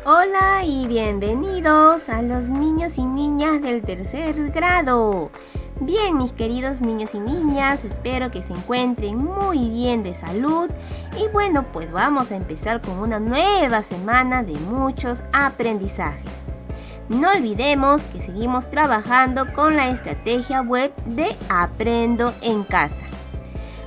Hola y bienvenidos a los niños y niñas del tercer grado. Bien, mis queridos niños y niñas, espero que se encuentren muy bien de salud. Y bueno, pues vamos a empezar con una nueva semana de muchos aprendizajes. No olvidemos que seguimos trabajando con la estrategia web de Aprendo en Casa.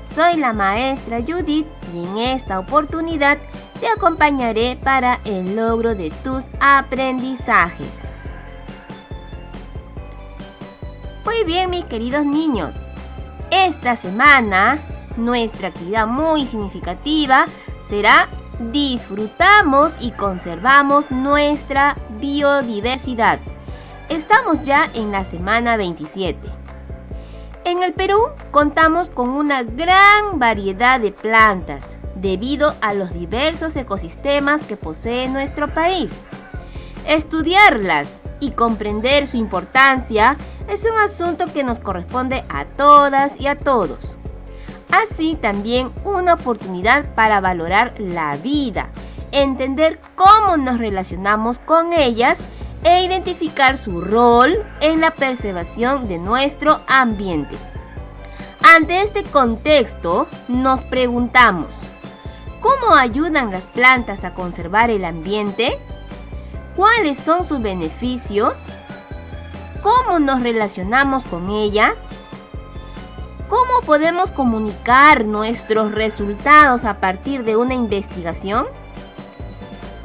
Soy la maestra Judith y en esta oportunidad te acompañaré para el logro de tus aprendizajes. Muy bien, mis queridos niños. Esta semana, nuestra actividad muy significativa será disfrutamos y conservamos nuestra biodiversidad. Estamos ya en la semana 27. En el Perú contamos con una gran variedad de plantas, debido a los diversos ecosistemas que posee nuestro país. Estudiarlas y comprender su importancia es un asunto que nos corresponde a todas y a todos. Así también una oportunidad para valorar la vida, entender cómo nos relacionamos con ellas e identificar su rol en la preservación de nuestro ambiente. Ante este contexto, nos preguntamos: ¿cómo ayudan las plantas a conservar el ambiente? ¿Cuáles son sus beneficios? ¿Cómo nos relacionamos con ellas? ¿Cómo podemos comunicar nuestros resultados a partir de una investigación?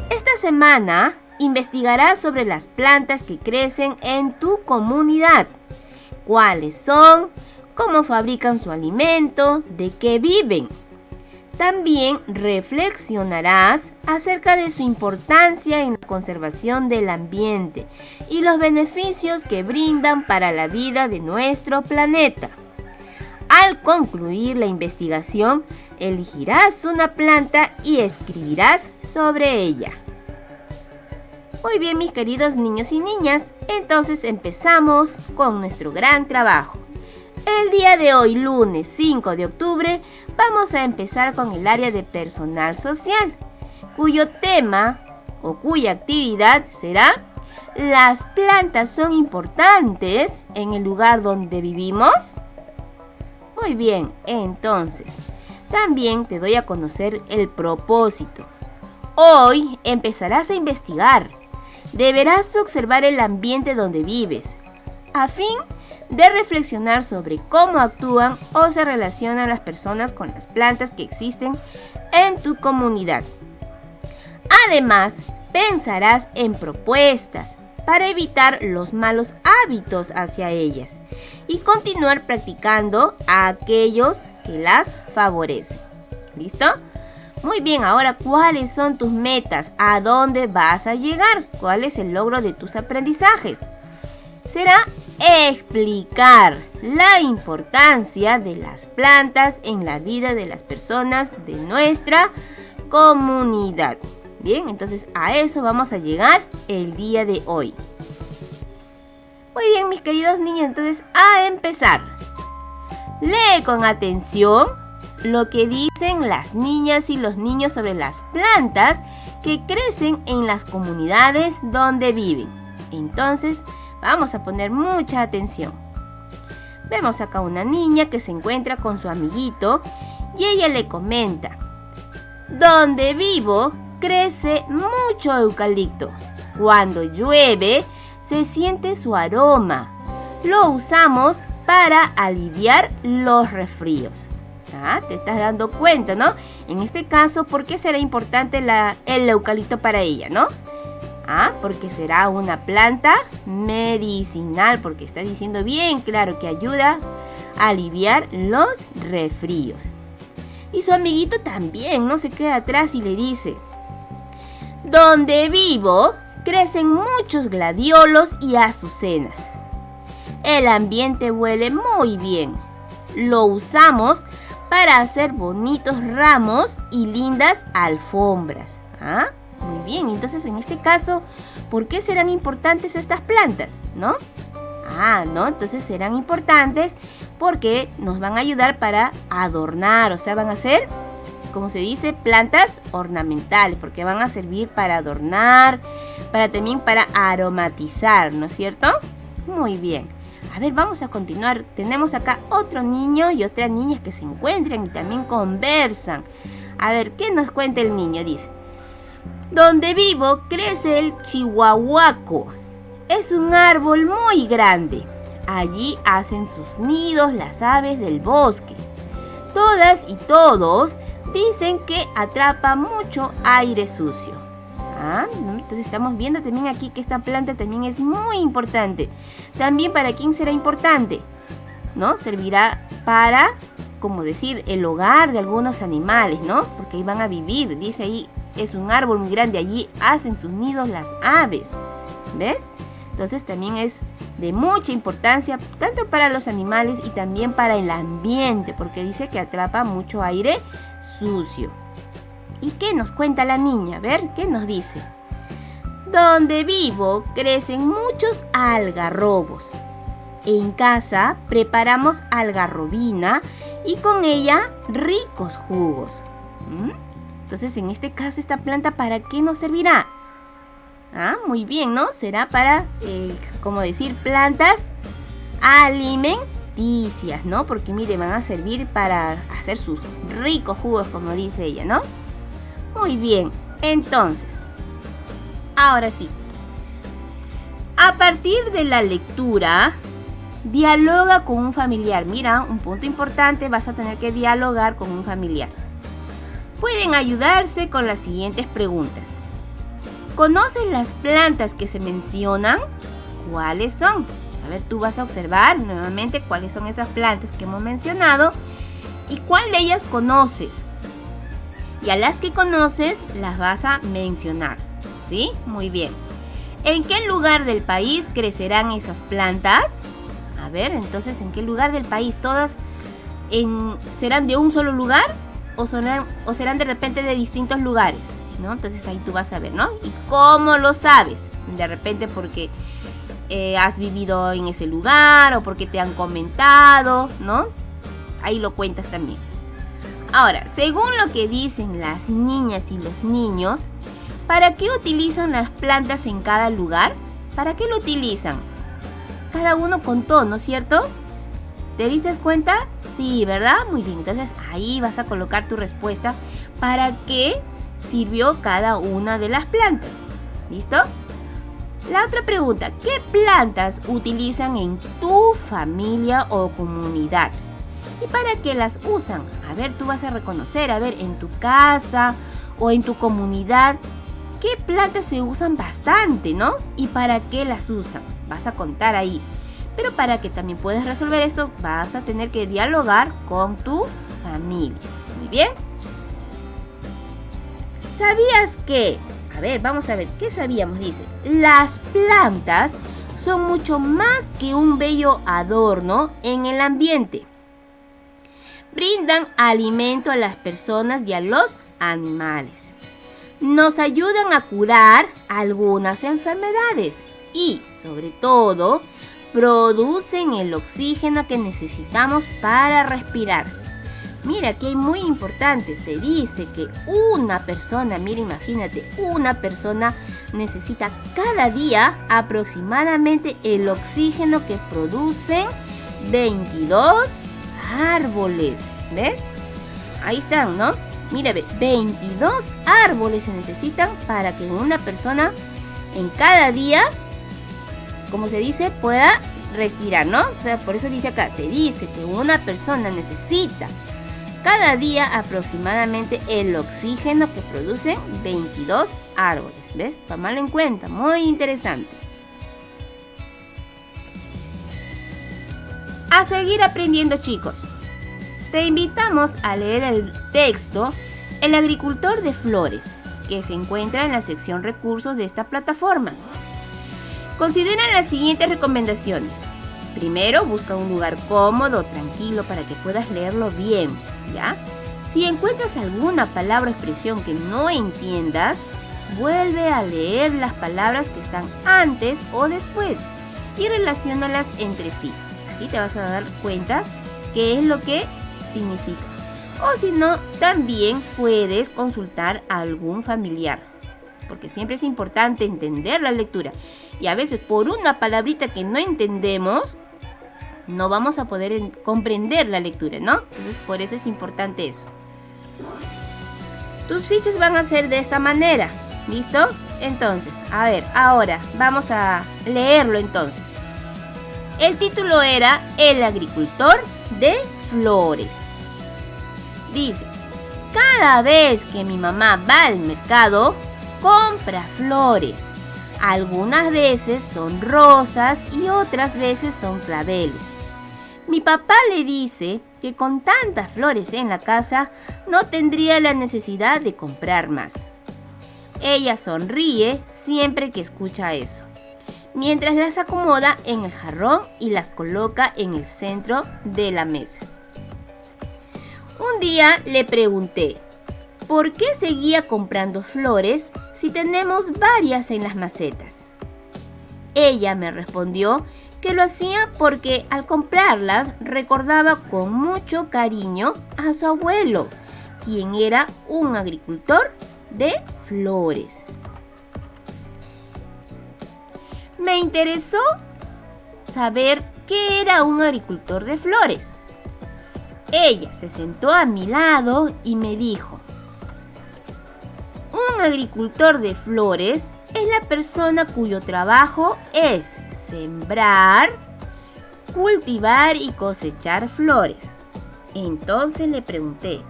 Esta semana investigarás sobre las plantas que crecen en tu comunidad. ¿Cuáles son? ¿Cómo fabrican su alimento? ¿De qué viven? También reflexionarás acerca de su importancia en la conservación del ambiente y los beneficios que brindan para la vida de nuestro planeta. Al concluir la investigación, elegirás una planta y escribirás sobre ella. Muy bien, mis queridos niños y niñas, entonces empezamos con nuestro gran trabajo. El día de hoy, lunes 5 de octubre, vamos a empezar con el área de personal social, cuyo tema o cuya actividad será ¿las plantas son importantes en el lugar donde vivimos? Muy bien, entonces, también te doy a conocer el propósito. Hoy empezarás a investigar. Deberás de observar el ambiente donde vives, a fin de reflexionar sobre cómo actúan o se relacionan las personas con las plantas que existen en tu comunidad. Además, pensarás en propuestas para evitar los malos hábitos hacia ellas y continuar practicando a aquellos que las favorecen. ¿Listo? Muy bien, ahora, ¿cuáles son tus metas? ¿A dónde vas a llegar? ¿Cuál es el logro de tus aprendizajes? Será explicar la importancia de las plantas en la vida de las personas de nuestra comunidad. Bien, entonces a eso vamos a llegar el día de hoy. Muy bien, mis queridos niños, entonces a empezar. Lee con atención lo que dicen las niñas y los niños sobre las plantas que crecen en las comunidades donde viven. Entonces, vamos a poner mucha atención. Vemos acá una niña que se encuentra con su amiguito y ella le comenta: donde vivo crece mucho eucalipto. Cuando llueve se siente su aroma. Lo usamos para aliviar los resfríos. Te estás dando cuenta, ¿no? En este caso, ¿por qué será importante el eucalipto para ella, no? Porque será una planta medicinal, porque está diciendo bien claro que ayuda a aliviar los resfríos. Y su amiguito también no se queda atrás y le dice: donde vivo crecen muchos gladiolos y azucenas. El ambiente huele muy bien. Lo usamos para hacer bonitos ramos y lindas alfombras. Muy bien, entonces en este caso, ¿por qué serán importantes estas plantas? ¿No? Entonces serán importantes porque nos van a ayudar para adornar, o sea, van a ser como se dice, plantas ornamentales, porque van a servir para adornar, también para aromatizar, ¿no es cierto? Muy bien. A ver, vamos a continuar. Tenemos acá otro niño y otra niña que se encuentran y también conversan. A ver, ¿qué nos cuenta el niño? Dice: donde vivo crece el chihuahuaco. Es un árbol muy grande. Allí hacen sus nidos las aves del bosque. Todas y todos dicen que atrapa mucho aire sucio. Entonces estamos viendo también aquí que esta planta también es muy importante. También, ¿para quién será importante? ¿No? Servirá para, como decir, el hogar de algunos animales, ¿no? Porque ahí van a vivir. Dice ahí, es un árbol muy grande. Allí hacen sus nidos las aves. ¿Ves? Entonces también es de mucha importancia, tanto para los animales y también para el ambiente, porque dice que atrapa mucho aire sucio. ¿Y qué nos cuenta la niña? A ver, ¿qué nos dice? Donde vivo crecen muchos algarrobos. En casa preparamos algarrobina y con ella ricos jugos. Entonces, en este caso, esta planta, ¿para qué nos servirá? Muy bien, ¿no? Será para, como decir, plantas alimenticias, ¿no? Porque, mire, van a servir para hacer sus ricos jugos, como dice ella, ¿no? Muy bien, entonces, ahora sí. A partir de la lectura, dialoga con un familiar. Mira, un punto importante, vas a tener que dialogar con un familiar. Pueden ayudarse con las siguientes preguntas. ¿Conoces las plantas que se mencionan? ¿Cuáles son? A ver, tú vas a observar nuevamente cuáles son esas plantas que hemos mencionado y cuál de ellas conoces. Y a las que conoces las vas a mencionar, ¿sí? Muy bien. ¿En qué lugar del país crecerán esas plantas? A ver, entonces, ¿en qué lugar del país? ¿Todas serán de un solo lugar o serán de repente de distintos lugares? ¿No? Entonces ahí tú vas a ver, ¿no? ¿Y cómo lo sabes? De repente porque has vivido en ese lugar o porque te han comentado, ¿no? Ahí lo cuentas también. Ahora, según lo que dicen las niñas y los niños, ¿para qué utilizan las plantas en cada lugar? ¿Para qué lo utilizan? Cada uno contó, ¿no es cierto? ¿Te diste cuenta? Sí, ¿verdad? Muy bien, entonces ahí vas a colocar tu respuesta. ¿Para qué sirvió cada una de las plantas? ¿Listo? La otra pregunta, ¿qué plantas utilizan en tu familia o comunidad? ¿Y para qué las usan? A ver, tú vas a reconocer, a ver, en tu casa o en tu comunidad, ¿qué plantas se usan bastante, no? ¿Y para qué las usan? Vas a contar ahí. Pero para que también puedas resolver esto, vas a tener que dialogar con tu familia. Muy bien. ¿Sabías que? A ver, vamos a ver, ¿qué sabíamos? Dice, las plantas son mucho más que un bello adorno en el ambiente. Brindan alimento a las personas y a los animales. Nos ayudan a curar algunas enfermedades y, sobre todo, producen el oxígeno que necesitamos para respirar. Mira, aquí hay muy importante, se dice que una persona, mira, imagínate, una persona necesita cada día aproximadamente el oxígeno que producen 22 árboles. ¿Ves? Ahí están, ¿no? Mira, 22 árboles se necesitan para que una persona en cada día, como se dice, pueda respirar, ¿no? O sea, por eso dice acá, se dice que una persona necesita cada día aproximadamente el oxígeno que producen 22 árboles. ¿Ves? Tómalo en cuenta, muy interesante. A seguir aprendiendo, chicos. Te invitamos a leer el texto El agricultor de flores, que se encuentra en la sección recursos de esta plataforma. Considera las siguientes recomendaciones. Primero, busca un lugar cómodo, tranquilo, para que puedas leerlo bien, ¿ya? Si encuentras alguna palabra o expresión que no entiendas, vuelve a leer las palabras que están antes o después y relaciónalas entre sí. Así te vas a dar cuenta qué es lo que significa. O si no, también puedes consultar a algún familiar, porque siempre es importante entender la lectura. Y a veces por una palabrita que no entendemos, no vamos a poder comprender la lectura, ¿no? Entonces por eso es importante eso. Tus fichas van a ser de esta manera, ¿listo? Entonces, a ver, ahora vamos a leerlo entonces. El título era El agricultor de flores. Dice: cada vez que mi mamá va al mercado, compra flores. Algunas veces son rosas y otras veces son claveles. Mi papá le dice que con tantas flores en la casa no tendría la necesidad de comprar más. Ella sonríe siempre que escucha eso, mientras las acomoda en el jarrón y las coloca en el centro de la mesa. Un día le pregunté, ¿por qué seguía comprando flores si tenemos varias en las macetas? Ella me respondió que lo hacía porque al comprarlas recordaba con mucho cariño a su abuelo, quien era un agricultor de flores. Me interesó saber qué era un agricultor de flores. Ella se sentó a mi lado y me dijo: un agricultor de flores es la persona cuyo trabajo es sembrar, cultivar y cosechar flores. Entonces le pregunté,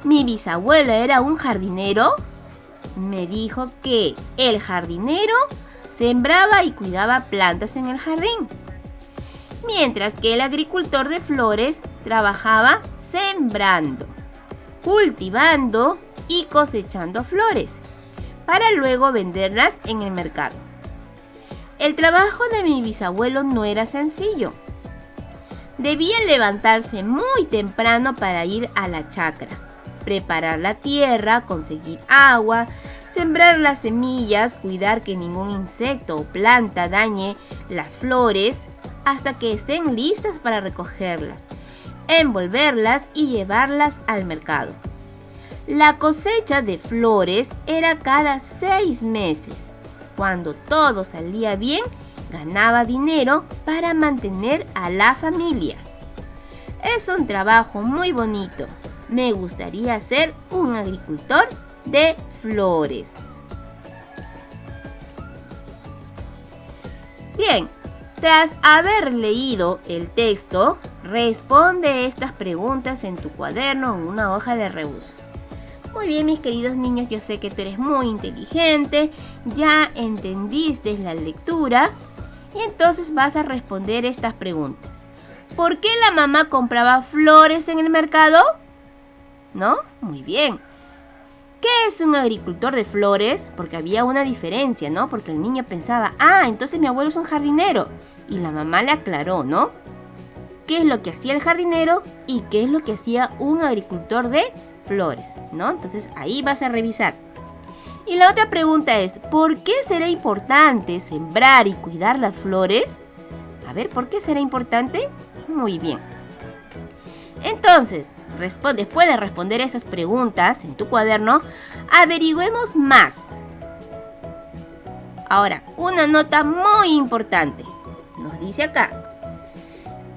¿mi bisabuelo era un jardinero? Me dijo que el jardinero sembraba y cuidaba plantas en el jardín, mientras que el agricultor de flores trabajaba sembrando, cultivando y cosechando flores, para luego venderlas en el mercado. El trabajo de mi bisabuelo no era sencillo. Debía levantarse muy temprano para ir a la chacra, preparar la tierra, conseguir agua, sembrar las semillas, cuidar que ningún insecto o planta dañe las flores hasta que estén listas para recogerlas, envolverlas y llevarlas al mercado. La cosecha de flores era cada 6 meses. Cuando todo salía bien, ganaba dinero para mantener a la familia. Es un trabajo muy bonito. Me gustaría ser un agricultor de flores. Bien, tras haber leído el texto, responde estas preguntas en tu cuaderno o en una hoja de rebus. Muy bien, mis queridos niños, yo sé que tú eres muy inteligente, ya entendiste la lectura y entonces vas a responder estas preguntas. ¿Por qué la mamá compraba flores en el mercado? ¿No? Muy bien. ¿Qué es un agricultor de flores? Porque había una diferencia, ¿no? Porque el niño pensaba, entonces mi abuelo es un jardinero. Y la mamá le aclaró, ¿no? ¿Qué es lo que hacía el jardinero y qué es lo que hacía un agricultor de flores, ¿no? Entonces ahí vas a revisar. Y la otra pregunta es, ¿por qué será importante sembrar y cuidar las flores? A ver, ¿por qué será importante? Muy bien. Entonces, después de responder esas preguntas en tu cuaderno, averigüemos más. Ahora, una nota muy importante. Nos dice acá: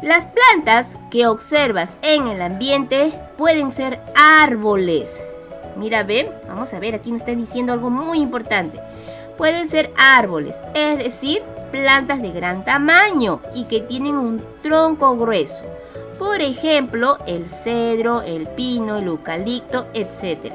las plantas que observas en el ambiente pueden ser árboles. Mira, ven, vamos a ver, aquí nos está diciendo algo muy importante. Pueden ser árboles, es decir, plantas de gran tamaño y que tienen un tronco grueso. Por ejemplo, el cedro, el pino, el eucalipto, etc.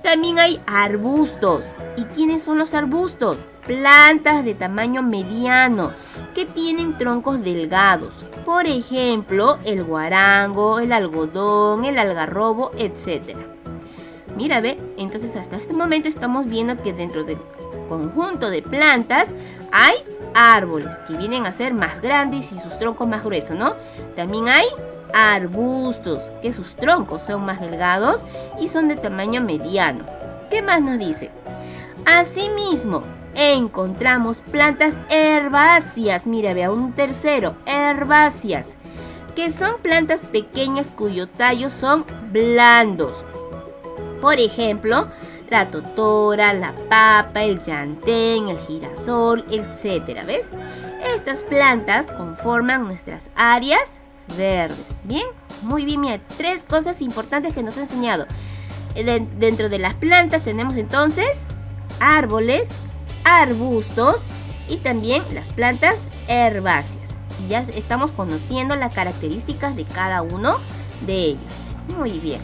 También hay arbustos. ¿Y quiénes son los arbustos? Plantas de tamaño mediano que tienen troncos delgados. Por ejemplo, el guarango, el algodón, el algarrobo, etc. Mira, ve, entonces hasta este momento estamos viendo que dentro del conjunto de plantas hay árboles que vienen a ser más grandes y sus troncos más gruesos, ¿no? También hay arbustos que sus troncos son más delgados y son de tamaño mediano. ¿Qué más nos dice? Asimismo, encontramos plantas herbáceas. Mira, vea un tercero, herbáceas, que son plantas pequeñas cuyo tallo son blandos. Por ejemplo, la totora, la papa, el llantén, el girasol, etc. ¿Ves? Estas plantas conforman nuestras áreas verdes. ¿Bien? Muy bien, mira, 3 cosas importantes que nos ha enseñado. Dentro de las plantas tenemos entonces árboles, arbustos y también las plantas herbáceas. Y ya estamos conociendo las características de cada uno de ellos. Muy bien.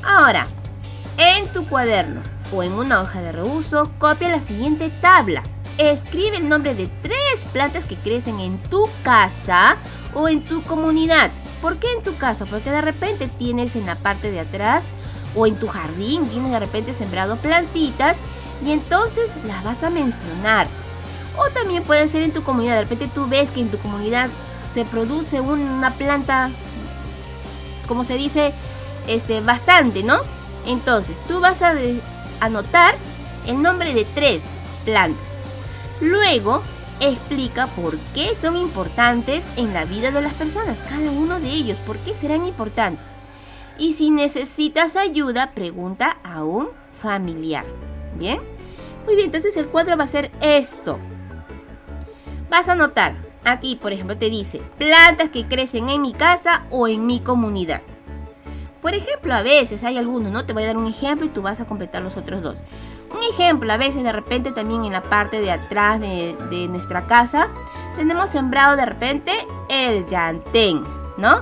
Ahora, en tu cuaderno o en una hoja de reuso, copia la siguiente tabla. Escribe el nombre de 3 plantas que crecen en tu casa o en tu comunidad. ¿Por qué en tu casa? Porque de repente tienes en la parte de atrás o en tu jardín, tienes de repente sembrado plantitas y entonces las vas a mencionar. O también puede ser en tu comunidad. De repente tú ves que en tu comunidad se produce una planta, como se dice, bastante, ¿no? Entonces tú vas a anotar el nombre de 3 plantas. Luego explica por qué son importantes en la vida de las personas, cada uno de ellos, por qué serán importantes. Y si necesitas ayuda, pregunta a un familiar. ¿Bien? Muy bien, entonces el cuadro va a ser esto. Vas a anotar, aquí por ejemplo te dice, plantas que crecen en mi casa o en mi comunidad. Por ejemplo, a veces hay algunos, ¿no? Te voy a dar un ejemplo y tú vas a completar los otros 2. Un ejemplo, a veces de repente también en la parte de atrás de nuestra casa tenemos sembrado de repente el llantén, ¿no?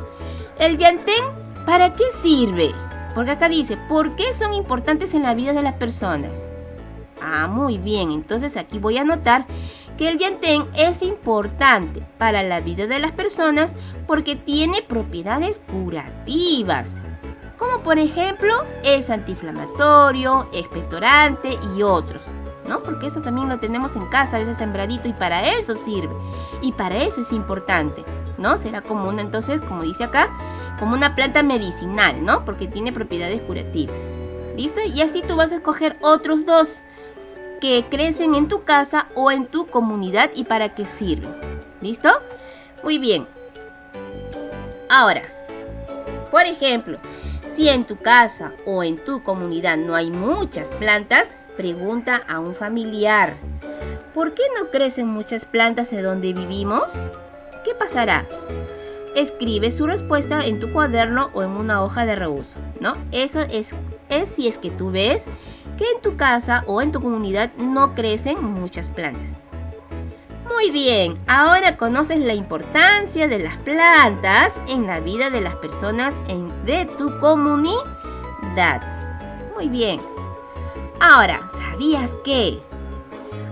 El llantén, ¿para qué sirve? Porque acá dice, ¿por qué son importantes en la vida de las personas? Ah, muy bien, entonces aquí voy a anotar que el llantén es importante para la vida de las personas porque tiene propiedades curativas. Como por ejemplo, es antiinflamatorio, expectorante y otros, ¿no? Porque eso también lo tenemos en casa, a veces sembradito y para eso sirve. Y para eso es importante, ¿no? Será como una, entonces, como dice acá, como una planta medicinal, ¿no? Porque tiene propiedades curativas. ¿Listo? Y así tú vas a escoger otros 2 que crecen en tu casa o en tu comunidad y para qué sirven. ¿Listo? Muy bien. Ahora, por ejemplo, si en tu casa o en tu comunidad no hay muchas plantas, pregunta a un familiar. ¿Por qué no crecen muchas plantas en donde vivimos? ¿Qué pasará? Escribe su respuesta en tu cuaderno o en una hoja de reuso, ¿no? Eso es si es que tú ves que en tu casa o en tu comunidad no crecen muchas plantas. Muy bien, ahora conoces la importancia de las plantas en la vida de las personas de tu comunidad. Muy bien. Ahora, ¿sabías que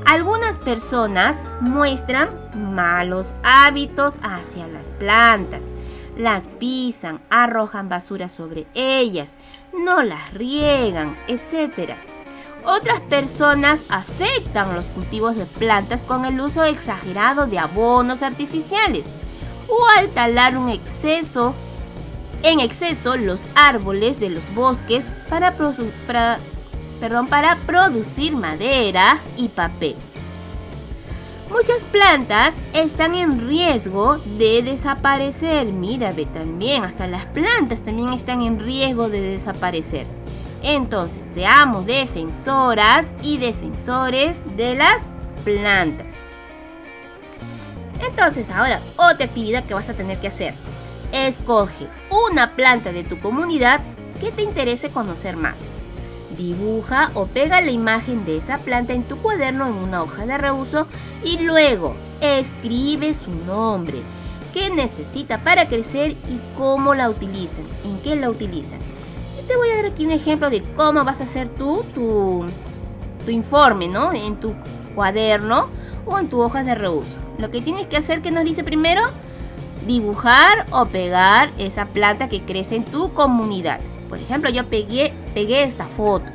algunas personas muestran malos hábitos hacia las plantas? Las pisan, arrojan basura sobre ellas, no las riegan, etc. Otras personas afectan los cultivos de plantas con el uso exagerado de abonos artificiales o al talar en exceso los árboles de los bosques para producir madera y papel. Muchas plantas están en riesgo de desaparecer. Mira, ve también, hasta las plantas también están en riesgo de desaparecer. Entonces, seamos defensoras y defensores de las plantas. Entonces, ahora, otra actividad que vas a tener que hacer. Escoge una planta de tu comunidad que te interese conocer más. Dibuja o pega la imagen de esa planta en tu cuaderno en una hoja de reuso y luego escribe su nombre, qué necesita para crecer y cómo la utilizan, en qué la utilizan. Te voy a dar aquí un ejemplo de cómo vas a hacer tú tu informe, ¿no? En tu cuaderno o en tu hoja de reuso. Lo que tienes que hacer, ¿qué nos dice primero? Dibujar o pegar esa planta que crece en tu comunidad. Por ejemplo, yo pegué esta foto.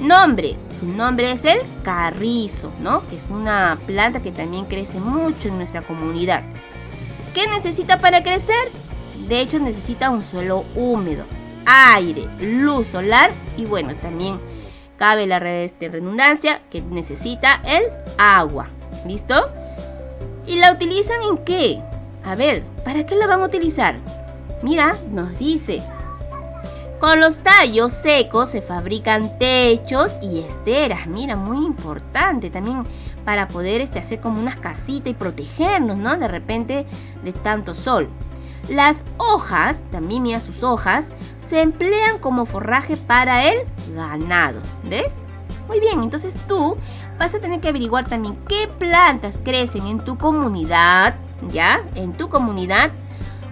Nombre. Su nombre es el carrizo, ¿no? Que es una planta que también crece mucho en nuestra comunidad. ¿Qué necesita para crecer? De hecho, necesita un suelo húmedo, aire, luz solar y bueno, también cabe la redundancia que necesita el agua. ¿Listo? ¿Y la utilizan en qué? A ver, ¿para qué la van a utilizar? Mira, nos dice: con los tallos secos se fabrican techos y esteras. Mira, muy importante también para poder hacer como unas casitas y protegernos, ¿no? De repente de tanto sol. Las hojas, también mira sus hojas, se emplean como forraje para el ganado. ¿Ves? Muy bien, entonces tú vas a tener que averiguar también qué plantas crecen en tu comunidad, ¿ya? En tu comunidad,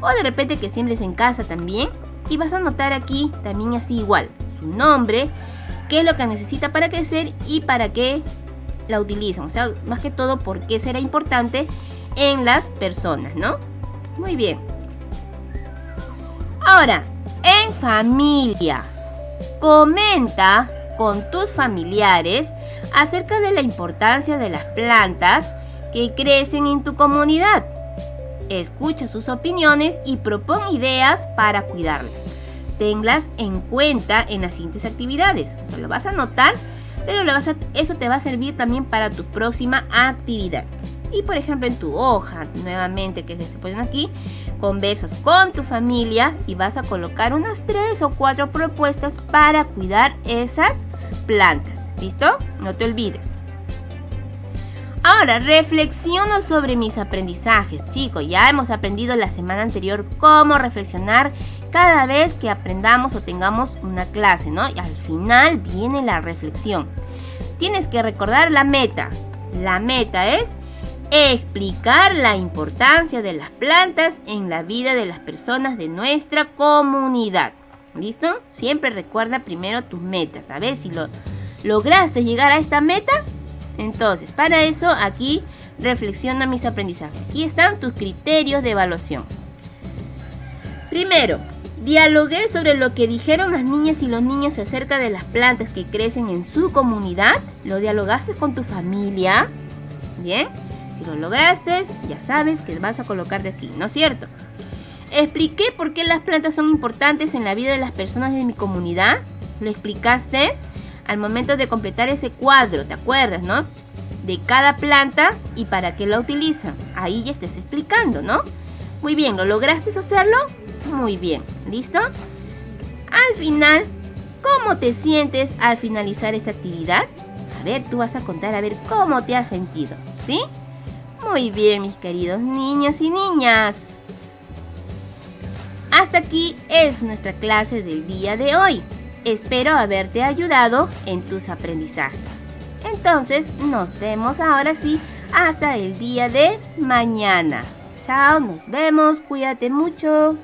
o de repente que siembres en casa también. Y vas a anotar aquí también así igual su nombre, qué es lo que necesita para crecer y para qué la utilizan. O sea, más que todo, por qué será importante en las personas, ¿no? Muy bien. Ahora, en familia, comenta con tus familiares acerca de la importancia de las plantas que crecen en tu comunidad. Escucha sus opiniones y propon ideas para cuidarlas. Tenlas en cuenta en las siguientes actividades. O sea, lo vas a anotar, pero eso te va a servir también para tu próxima actividad. Y por ejemplo, en tu hoja, nuevamente que se ponen aquí, conversas con tu familia y vas a colocar unas 3 o 4 propuestas para cuidar esas plantas. ¿Listo? No te olvides. Ahora, reflexiono sobre mis aprendizajes. Chicos, ya hemos aprendido la semana anterior cómo reflexionar cada vez que aprendamos o tengamos una clase, ¿no? Y al final viene la reflexión. Tienes que recordar la meta. La meta es explicar la importancia de las plantas en la vida de las personas de nuestra comunidad. ¿Listo? Siempre recuerda primero tus metas. A ver si lograste llegar a esta meta. Entonces, para eso aquí reflexiona mis aprendizajes. Aquí están tus criterios de evaluación. Primero, dialogué sobre lo que dijeron las niñas y los niños acerca de las plantas que crecen en su comunidad. ¿Lo dialogaste con tu familia? Bien, si lo lograste, ya sabes que vas a colocar de aquí, ¿no es cierto? Expliqué por qué las plantas son importantes en la vida de las personas de mi comunidad. ¿Lo explicaste? Al momento de completar ese cuadro, ¿te acuerdas, no? De cada planta y para qué la utilizan. Ahí ya estés explicando, ¿no? Muy bien, ¿lo lograste hacerlo? Muy bien, ¿listo? Al final, ¿cómo te sientes al finalizar esta actividad? A ver, tú vas a contar a ver cómo te has sentido, ¿sí? Muy bien, mis queridos niños y niñas. Hasta aquí es nuestra clase del día de hoy. Espero haberte ayudado en tus aprendizajes. Entonces, nos vemos ahora sí hasta el día de mañana. Chao, nos vemos, cuídate mucho.